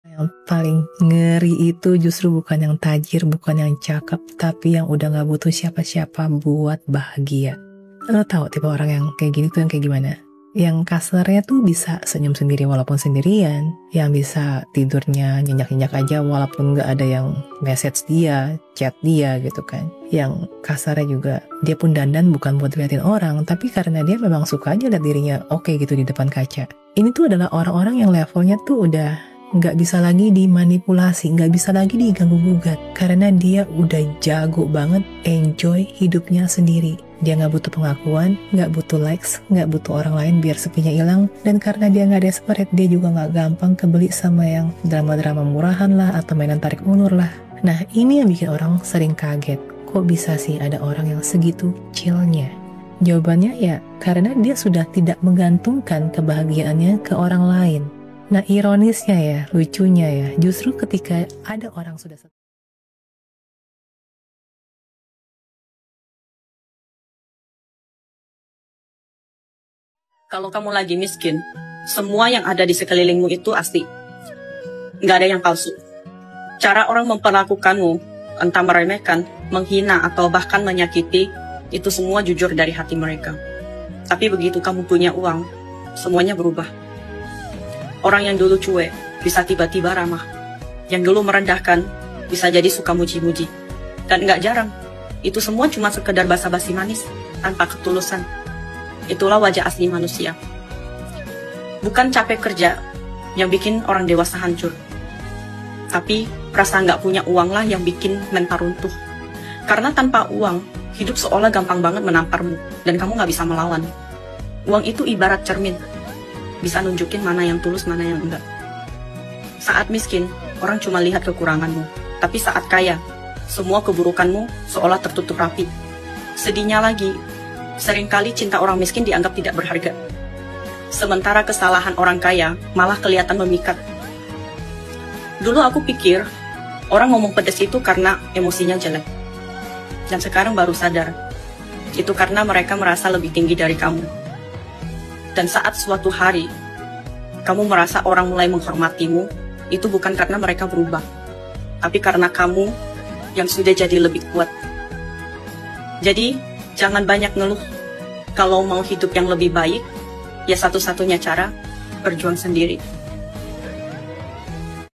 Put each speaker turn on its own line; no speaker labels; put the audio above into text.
Yang paling ngeri itu justru bukan yang tajir, bukan yang cakep, tapi yang udah gak butuh siapa-siapa buat bahagia. Lo tau tipe orang yang kayak gini tuh yang kayak gimana? Yang kasarnya tuh bisa senyum sendiri walaupun sendirian, yang bisa tidurnya nyenyak-nyenyak aja walaupun gak ada yang message dia, chat dia gitu kan. Yang kasarnya juga dia pun dandan bukan buat liatin orang, tapi karena dia memang suka aja liat dirinya oke gitu di depan kaca. Ini tuh adalah orang-orang yang levelnya tuh udah nggak bisa lagi dimanipulasi, nggak bisa lagi diganggu-gugat, karena dia udah jago banget enjoy hidupnya sendiri. Dia nggak butuh pengakuan, nggak butuh likes, nggak butuh orang lain biar sepinya hilang. Dan karena dia nggak desperate, dia juga nggak gampang kebeli sama yang drama-drama murahan lah atau mainan tarik ulur lah. Nah, ini yang bikin orang sering kaget. Kok bisa sih ada orang yang segitu chillnya? Jawabannya ya, karena dia sudah tidak menggantungkan kebahagiaannya ke orang lain. Nah, ironisnya ya, lucunya ya, justru ketika ada orang sudah
Kalau kamu lagi miskin, semua yang ada di sekelilingmu itu asli. Nggak ada yang palsu. Cara orang memperlakukanmu, entah meremehkan, menghina, atau bahkan menyakiti, itu semua jujur dari hati mereka. Tapi begitu kamu punya uang, semuanya berubah. Orang yang dulu cuek, bisa tiba-tiba ramah. Yang dulu merendahkan, bisa jadi suka muji-muji. Dan nggak jarang, itu semua cuma sekedar basa-basi manis, tanpa ketulusan. Itulah wajah asli manusia. Bukan capek kerja yang bikin orang dewasa hancur. Tapi rasa nggak punya uang lah yang bikin mental runtuh. Karena tanpa uang, hidup seolah gampang banget menamparmu, dan kamu nggak bisa melawan. Uang itu ibarat cermin. Bisa nunjukin mana yang tulus, mana yang enggak. Saat miskin, orang cuma lihat kekuranganmu. Tapi saat kaya, semua keburukanmu seolah tertutup rapi. Sedihnya lagi, seringkali cinta orang miskin dianggap tidak berharga. Sementara kesalahan orang kaya malah kelihatan memikat. Dulu aku pikir, orang ngomong pedas itu karena emosinya jelek. Dan sekarang baru sadar, itu karena mereka merasa lebih tinggi dari kamu. Dan saat suatu hari, kamu merasa orang mulai menghormatimu, itu bukan karena mereka berubah, tapi karena kamu yang sudah jadi lebih kuat. Jadi, jangan banyak ngeluh. Kalau mau hidup yang lebih baik, ya satu-satunya cara, berjuang sendiri.